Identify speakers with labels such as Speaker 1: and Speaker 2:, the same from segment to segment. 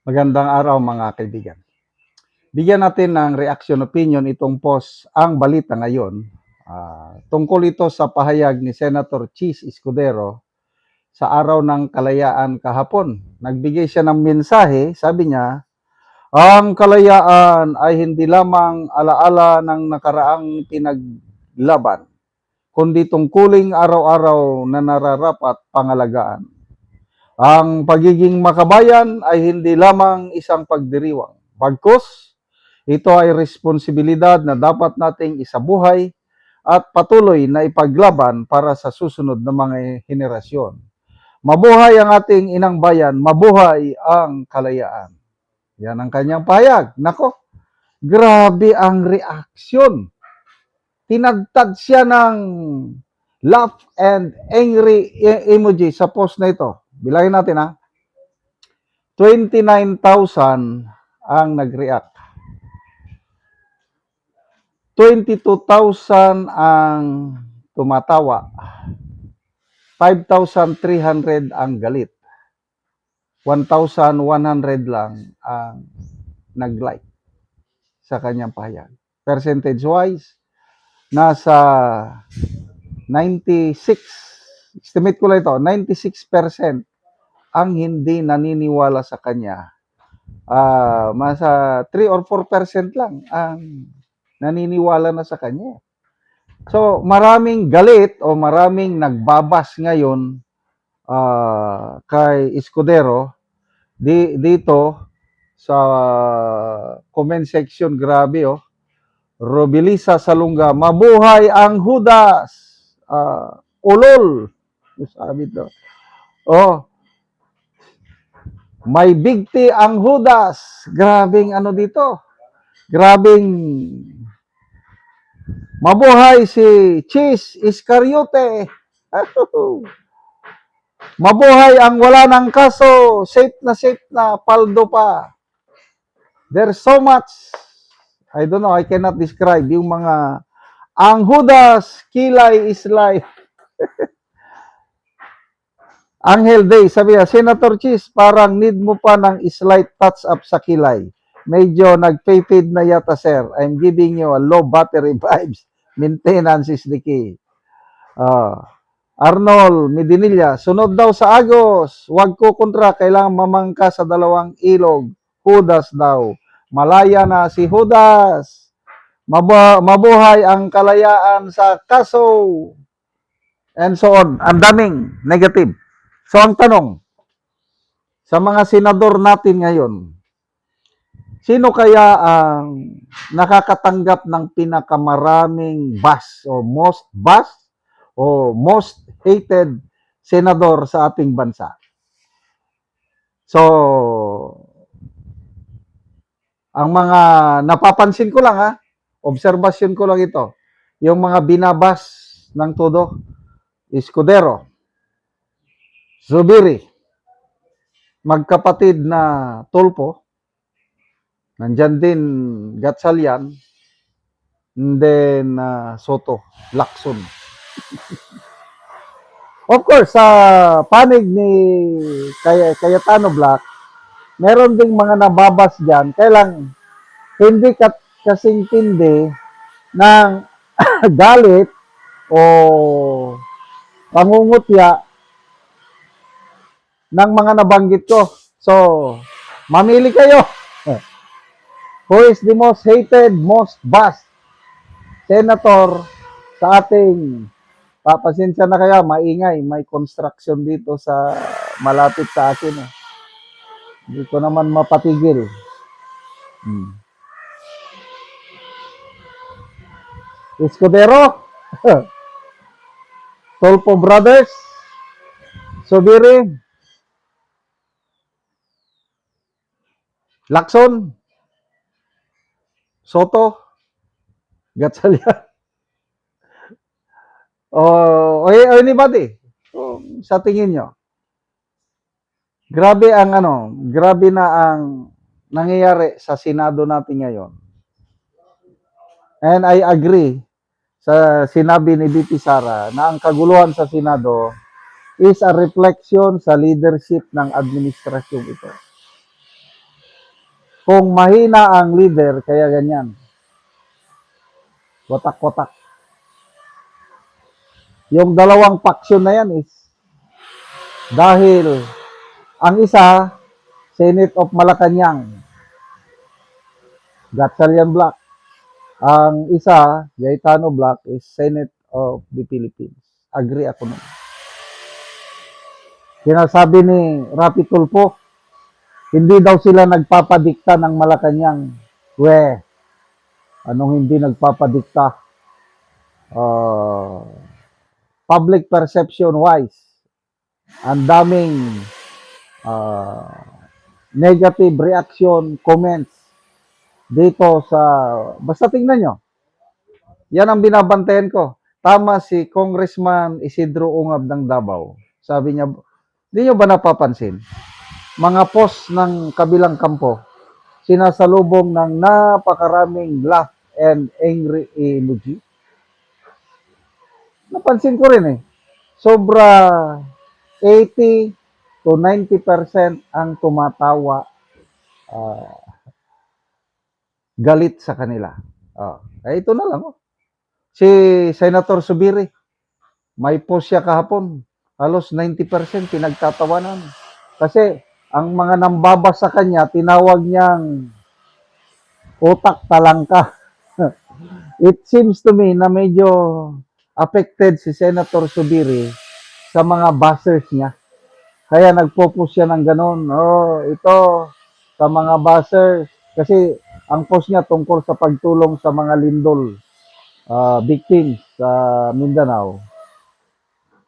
Speaker 1: Magandang araw mga kaibigan. Bigyan natin ng reaction opinion itong post ang balita ngayon. Tungkol ito sa pahayag ni Senator Chis Escudero sa araw ng kalayaan kahapon. Nagbigay siya ng mensahe, sabi niya, ang kalayaan ay hindi lamang alaala ng nakaraang pinaglaban, kundi tungkuling araw-araw na nararapat pangalagaan. Ang pagiging makabayan ay hindi lamang isang pagdiriwang. Bagkus, ito ay responsibilidad na dapat nating isabuhay at patuloy na ipaglaban para sa susunod na mga henerasyon. Mabuhay ang ating inang bayan, mabuhay ang kalayaan. Yan ang kanyang pahayag. Nako, grabe ang reaksyon. Tinagtad siya ng laugh and angry emoji sa post na ito. Bilangin natin ha. 29,000 ang nag-react. 22,000 ang tumatawa. 5,300 ang galit. 1,100 lang ang nag-like sa kanyang pahayag. Percentage-wise, nasa 96, estimate ko lang ito, 96% ang hindi naniniwala sa kanya. Masa 3 or 4% lang ang naniniwala na sa kanya. So, maraming galit o maraming nagbabas ngayon kay Escudero dito sa comment section. Grabe oh. Robilisa Salunga, mabuhay ang Judas. Ulol. Sabi to. Oh, may bigti ang Judas. Grabing ano dito. Grabing mabuhay si Chis Iscariote. Mabuhay ang wala ng kaso. Safe na, paldo pa. There's so much. I don't know, I cannot describe yung mga ang Judas, kilay is life. Angel Day, sabi niya, Senator Chis, parang need mo pa ng slight touch up sa kilay. Medyo nag-fade na yata, sir. I'm giving you a low battery vibes. Maintenance is the key. Arnold Medinilla, sunod daw sa Agos. Huwag ko kontra, kailangan mamangka sa dalawang ilog. Judas daw. Malaya na si Judas. Mabuhay ang kalayaan sa kaso. And so on. Ang daming negative. So ang tanong, sa mga senador natin ngayon, sino kaya ang nakakatanggap ng pinakamaraming bash o most hated senador sa ating bansa? So, ang mga napapansin ko lang ha, obserbasyon ko lang ito, yung mga binabas ng todo, Escudero, Zubiri, magkapatid na Tulpo, nandyan din Gatchalian, and then Soto, Lacson. Of course, sa panig ni Cayetano Black, meron ding mga nababas dyan, kailang hindi kasing tindi ng galit o pangungutya ng mga nabanggit ko. So, mamili kayo. Who is the most hated, most bashed senator sa ating, papasensya na kaya, maingay, may construction dito sa malapit sa akin. Hindi ko naman mapatigil. Escudero, Tulfo Brothers, Subiri, Lacson, Soto, Gatchalian, o anybody. Sa tingin nyo, grabe na ang nangyayari sa Senado natin ngayon. And I agree sa sinabi ni BP Sara na ang kaguluhan sa Senado is a reflection sa leadership ng administrasyon ito. Kung mahina ang leader, kaya ganyan. Watak-watak. Yung dalawang faction na yan is dahil ang isa, Senate of Malacanang, Gatchalian Black. Ang isa, Gaetano Black, is Senate of the Philippines. Agree ako nun. Sinasabi ni Rapi Tulfo, hindi daw sila nagpapadikta ng Malacanang. Anong hindi nagpapadikta? Uh, Public perception wise, ang daming negative reaction, comments dito sa, basta tingnan nyo, yan ang binabantayan ko. Tama si Congressman Isidro Ungab ng Davao. Sabi niya, di nyo ba napapansin? Mga post ng kabilang kampo, sinasalubong ng napakaraming laugh and angry emoji. Napansin ko rin eh. Sobra 80 to 90% ang tumatawa, galit sa kanila. Ito na lang. Si Senator Subiri, may post siya kahapon. Halos 90% pinagtatawanan. Kasi ang mga nambabas sa kanya, tinawag niyang utak talangka. It seems to me na medyo affected si Senator Subiri sa mga bashers niya. Kaya nagpo-post siya ng ganun. Ito sa mga bashers. Kasi ang post niya tungkol sa pagtulong sa mga lindol victims sa Mindanao.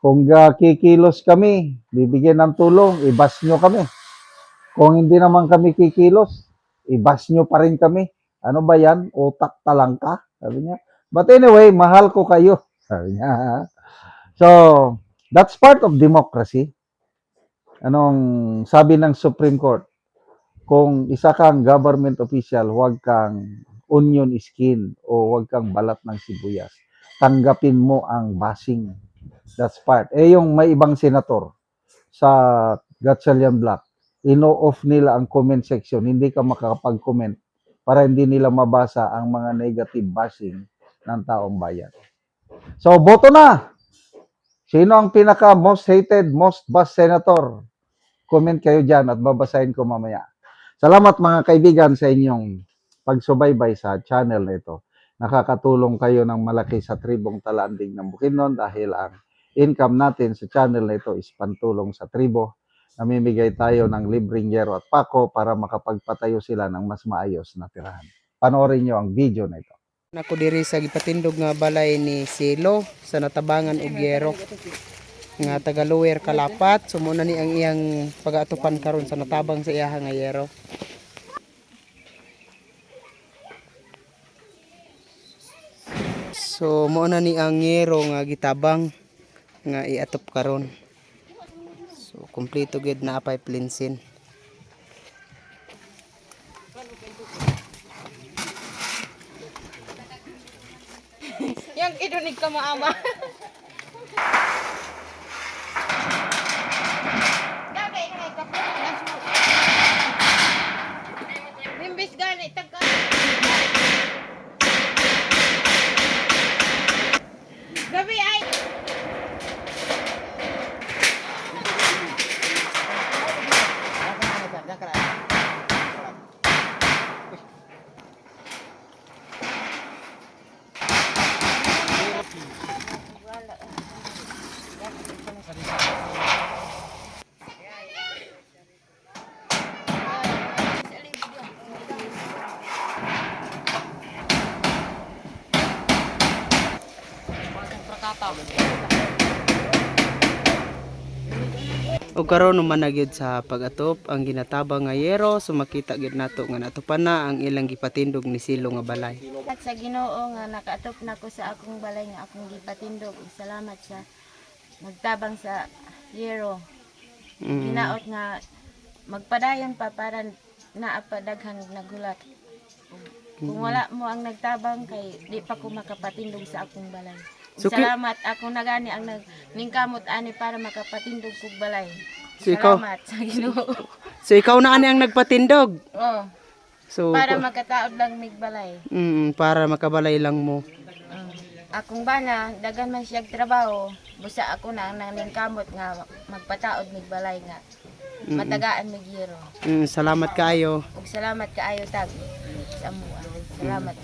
Speaker 1: Kung kikilos kami, bibigyan ng tulong, ibas nyo kami. Kung hindi naman kami kikilos, ibas nyo pa rin kami. Ano ba yan? Utak talangka? Sabi niya. But anyway, mahal ko kayo. Sabi niya. So, that's part of democracy. Anong sabi ng Supreme Court? Kung isa kang government official, huwag kang onion skin o huwag kang balat ng sibuyas. Tanggapin mo ang bashing. That's part. Yung may ibang senator sa Gatchalian Black, ino-off nila ang comment section. Hindi ka makakapag-comment para hindi nila mabasa ang mga negative bashing ng taong bayan. So, boto na! Sino ang pinaka most hated, most bashed senator? Comment kayo dyan at babasahin ko mamaya. Salamat mga kaibigan sa inyong pagsubaybay sa channel na ito. Nakakatulong kayo ng malaki sa tribong Talanding ng Bukidnon dahil ang income natin sa channel na ito is pantulong sa tribo. Namimigay tayo ng libreng yero at pako para makapagpatayo sila ng mas maayos na tirahan. Panoorin nyo ang video na ito.
Speaker 2: Ako diri sa gipatindog nga balay ni Silo sa Natabangan og Yero nga taga Lower Kalapat. So muna ni ang iyang pag-atupan karon sa natabang sa iyaha nga yero. So muna ni ang yero nga gitabang nga iatop karon. So kompleto gid na apay plinsin.
Speaker 3: Yang kidunig ka maama. Dagay ngay ka po nasu. Limbis gani tagka. Gabi ay.
Speaker 2: O karon naman na gyud sa pag-atop ang ginatabang nga yero, so makita gyud nato nga natupan na ang ilang gipatindog ni Silo nga balay.
Speaker 3: At sa Ginoo nga nakaatop na ko sa akong balay nga akong gipatindog. Salamat sa nagtabang sa yero. Ginaot nga magpadayon pa para naapadaghang nagulat. Kung wala mo ang nagtabang kay di pa ko makapatindog sa akong balay.
Speaker 2: So,
Speaker 3: Salamat ako na gani ang ningkamot ani para makapatindog kog balay.
Speaker 2: So, ikaw-
Speaker 3: Salamat sa Ginoo.
Speaker 2: So ikaw na ani ang nagpatindog.
Speaker 3: Oh.
Speaker 2: So
Speaker 3: para makataod lang mig balay.
Speaker 2: para makabalay lang mo.
Speaker 3: Akong bana dagan man siya trabaho, busa ako na ang naningkamot nga magpataod mig balay nga matagaan mig yero.
Speaker 2: Salamat kaayo.
Speaker 3: Ug salamat kaayo tag sa amuan. Salamat.